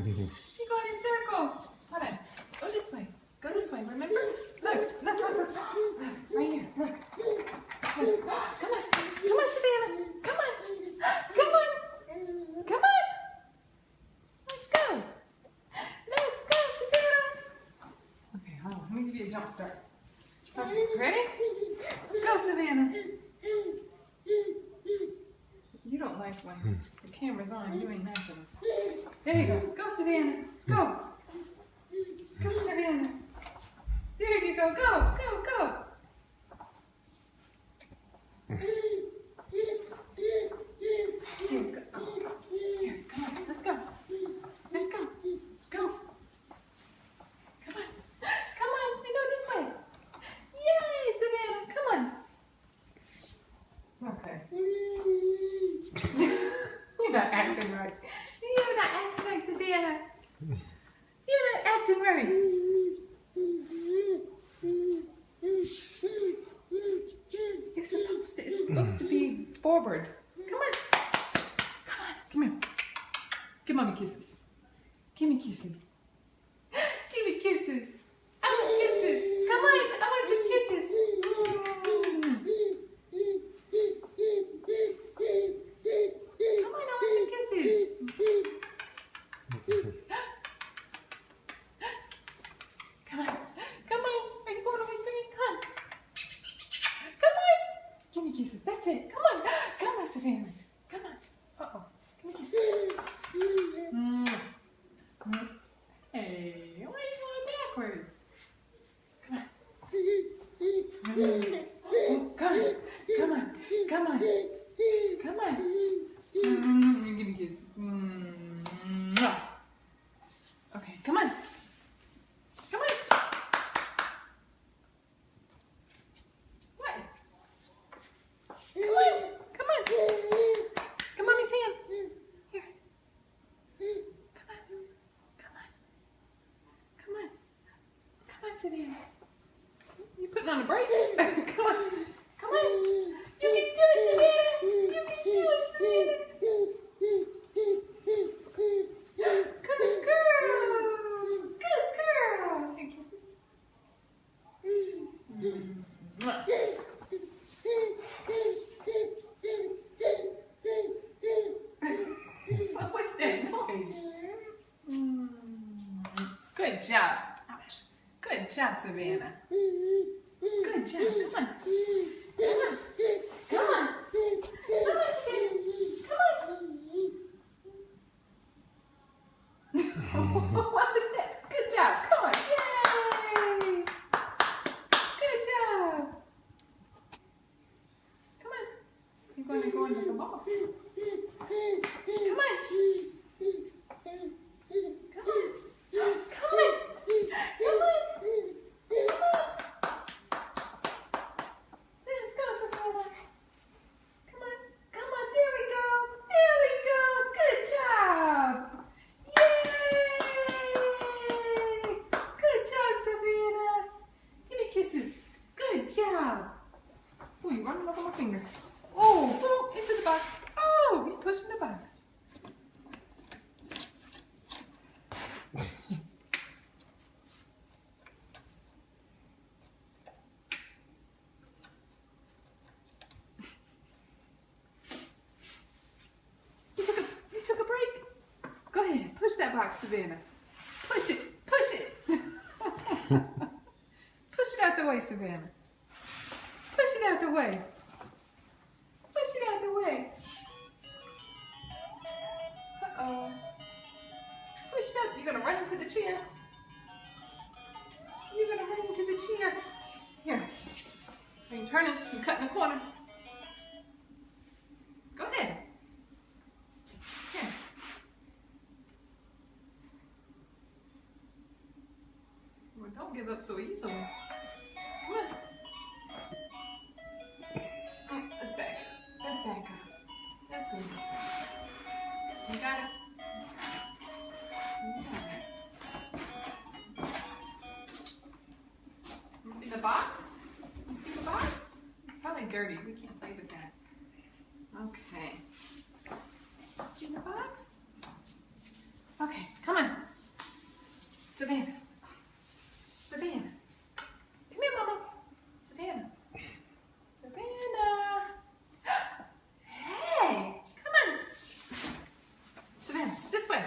You're going in circles. Hold on. Go this way. Go this way. Remember? Look. Right here. Look. Come on. Come on, Savannah. Come on. Come on. Come on. Let's go. Let's go, Savannah. Okay, hold on. Let me give you a jump start. Okay, ready? Go, Savannah. You don't like when the camera's on. You ain't laughing. There you go. Go, Savannah. Go. Go, Savannah. There you go. Go, go, go. Here, go. Here, come on. Let's go. Let's go. Go. Come on. Come on. We go this way. Yay, Savannah. Come on. Okay. You're not acting right. You're not acting right, Savannah. You're not acting right. It's supposed to be forward. Come on. Come on. Come here. Give mommy kisses. Give me kisses. Give me kisses. I want kisses. Come on. I want some kisses. Come on. I want some kisses. Come on. Come on. Are you going away from me? Come on. Come on. Give me kisses. That's it. Come on. Come on, Savannah. Come on. Uh-oh. Give me kisses. Hey, why are you going backwards? Come on. Come on. Come on. Come on. Come on. Give me a kiss. Okay, come on. Come on. What? Come on. Come on. Come on, Miss Sam. Here. Come on. Come on. Come on. Come on, Savannah. You're putting on the brakes. Come on. Come on. You can do it, Savannah. You can do it, Savannah. Good girl. Good girl. Here, kisses. What's that noise? Good job. Good job, Savannah. Good job. Come on. Come on. Come on. Come on, Savannah. Come on. What was that? Good job. Come on. Yay. Good job. Come on. You're going to go into the ball. Come on. Come on. Come on. Come on. Come on. Let's go, Savannah. Come on. Come on. There we go. There we go. Good job. Yay. Good job, Savannah. Give me kisses. Good job. Oh, you're running over my finger. Oh, boom, into the box. Oh, you're pushing the box. You took a break? Go ahead, push that box, Savannah. Push it, push it. Push it out the way, Savannah. Push it out the way. Push it out the way. Uh-oh. Push it up. You're going to run into the chair. You're going to run into the chair. Here. Are you turning? You cutting the corner. Go ahead. Here. Well, don't give up so easily. Come on. Let's back up. Let's back up. Let's go this way. You got it? Yeah. You see the box? You see the box? It's probably dirty. We can't play with that. Okay. See the box? Okay, come on. Savannah. Savannah. Come here, Mama. Savannah. Savannah. Hey, come on. Savannah, this way.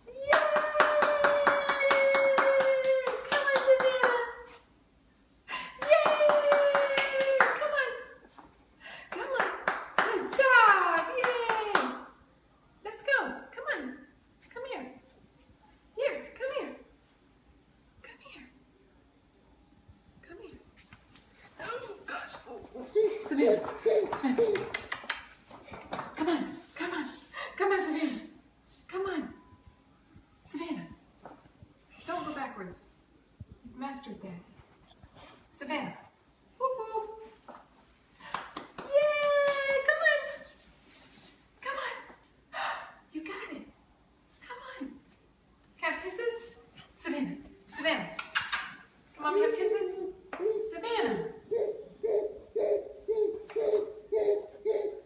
Yay! Come on, Savannah. Yay! Come on. Come on. Good job. Yay! Let's go. Come on. Come here. Here, come here. Come here. Come here. Oh, gosh. Oh. Savannah. Savannah. Come on. Come on. Come on, Savannah. Come on. Savannah. Don't go backwards. You've mastered that. Savannah. Woo-hoo. Yay! Come on. Come on. You got it. Come on. Can I have kisses? Savannah. Savannah. Come on, we have kisses. Savannah.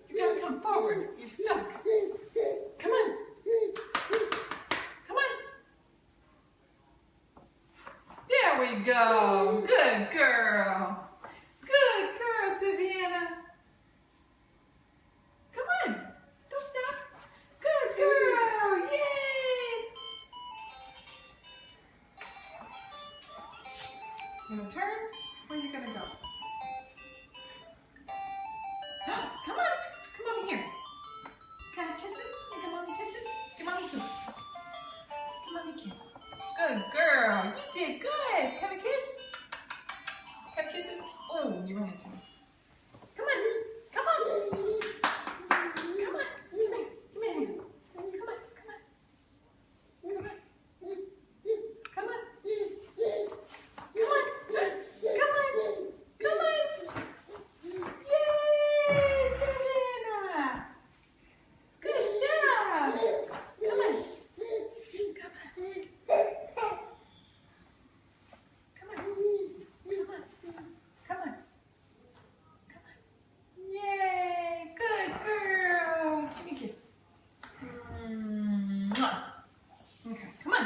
You gotta come forward. You're stuck. Come on. Come on. There we go. Good girl. Good girl, Savannah. Come on. Don't stop. Good girl. Yay. You gonna turn? Where are you gonna go? Come on. Come over here. Can I have kisses? You give mommy kisses? Give mommy a kiss. Give mommy a kiss. Good girl. You did good. Can I kiss? Have kisses? Oh, you ran into me. Come on. Come on. Come on. Come here. Come here. Come on. Come on. Come on. Come on. Come on. Come on. Come on. Yay, Savannah. Good job. Come on. Come on. Come on. Come on. Come on. Come on. Yay. Good girl. Give me a kiss. Mwah. Okay. Come on.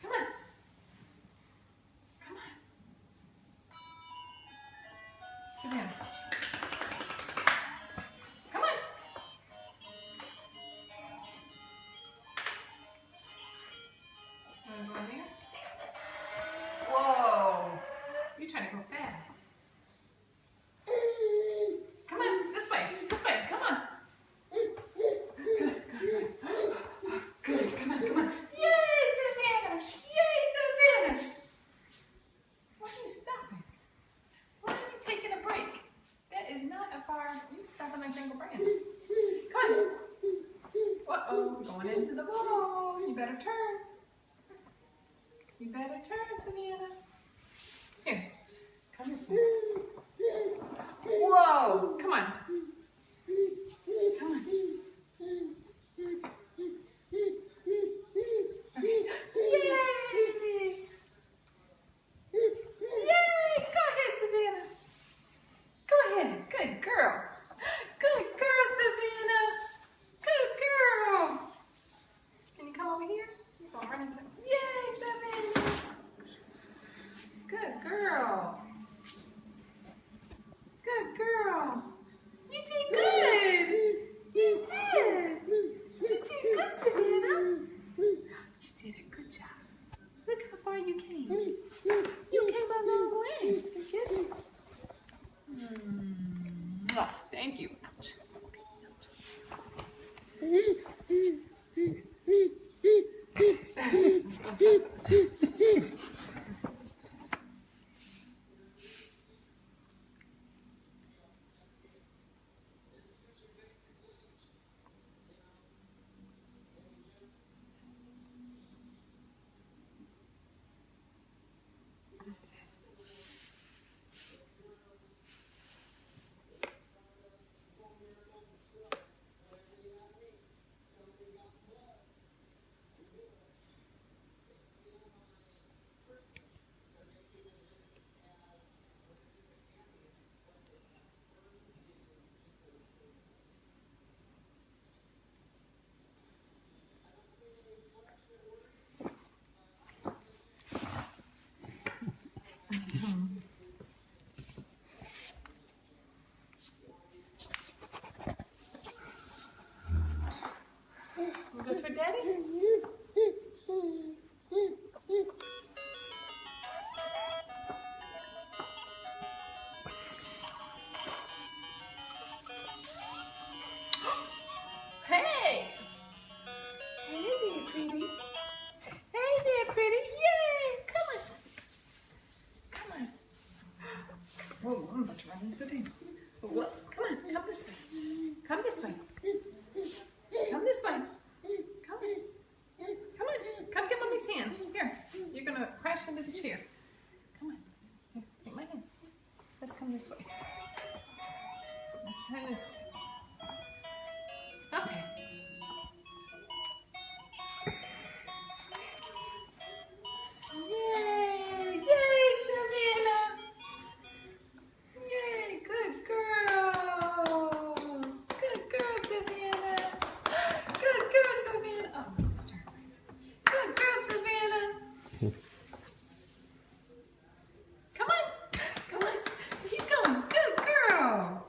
Come on. Come on. Savannah. Come on. Wanna go in there? Whoa. You're trying to go fast. Come on. This way. This way. Come on. Good. Good. Good. Come on. Come on. Yay, Savannah. Yay, Savannah. Why are you stopping? Why are you taking a break? That is not a far. You stopping like Jungle Brand. Come on. Uh-oh. Going into the ball. You better turn. You better turn, Savannah. Here. Come this way. Whoa. Come on. Come on. Okay. Yay! Yay! Go ahead, Savannah. Go ahead. Good girl. Good girl, Savannah. Good girl. Can you come over here? You're gonna run into. Yay, Savannah. Good girl. Good girl. You did good. You did Go to Daddy. Hey! Hey there, pretty. Hey there, pretty. Yay! Come on. Come on. Oh, I'm about to run into the table. Well, come on. Come this way. Come this way. Come this way. Come. Come on. Come get Mommy's hand. Here. You're going to crash into the chair. Come on. Here, take my hand. Let's come this way. Let's come this way. Okay. Yay! Yay, Savannah! Yay! Good girl! Good girl, Savannah! Good girl, Savannah! Oh, let's turn around. Good girl, Savannah! Come on! Come on! Keep going! Good girl!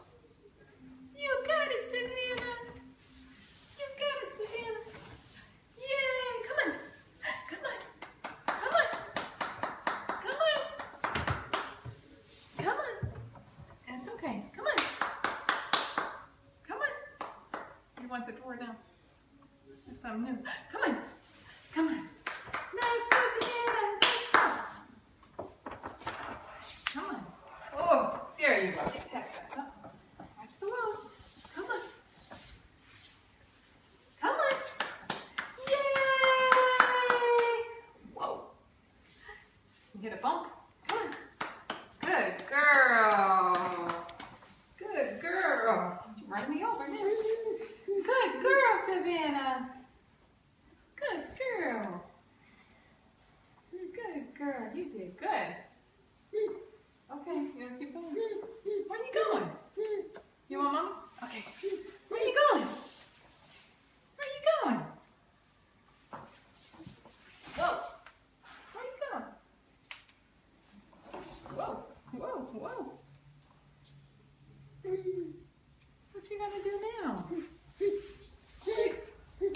You got it, Savannah! You got it, Savannah! Yay! Come on! Come on! Come on! Come on! Come on! That's okay. Come on! Come on! You want the door now? That's something new. Come on! Come on! Let's go, Savannah! Let's go! Come on! Oh, there you go. Get past that. Uh-oh. Watch the walls. Come on! Come on! Yay! Whoa! You hit a bump. Come on. Good girl. Good girl. You're running me over now. Good girl, Savannah. Good girl. Good girl. You did good. Okay, you gonna keep going? Where are you going? You want Mama? Okay. Where are you going? Where are you going? Whoa. Where are you going? Whoa. Whoa. Whoa. What you gonna do now? You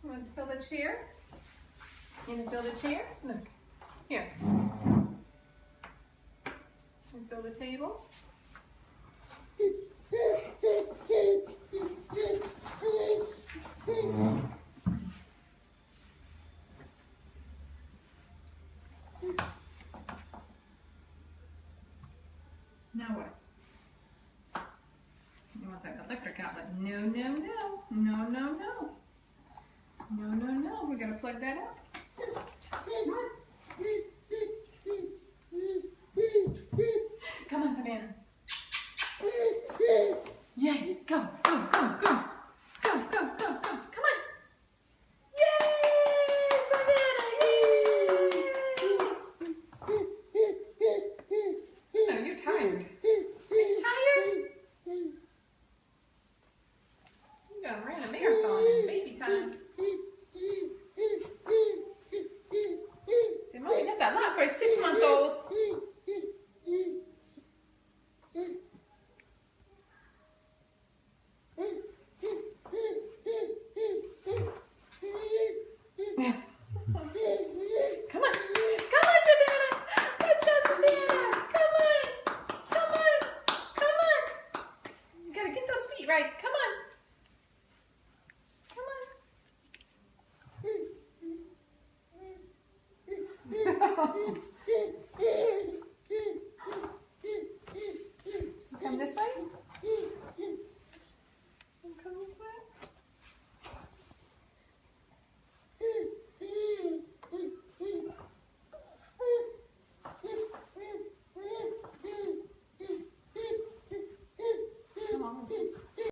want to fill the chair? You gonna fill the chair? Look. Here. And fill the table. Now what? You want that electric outlet? No, no, no. No, no, no. No, no, no. We're going to plug that up. Come on. Come on, Savannah. Yay. Go, go, go, go. Go, go, go, go. Come on. Yay, Savannah. Yay. No, you're tired. Are you tired? You done ran a marathon in baby time. See, Mommy, that's a lot for a 6-month-old. Come on. Come on, Savannah. Let's go, Savannah. Come on. Come on. Come on. You gotta get those feet right. Come on.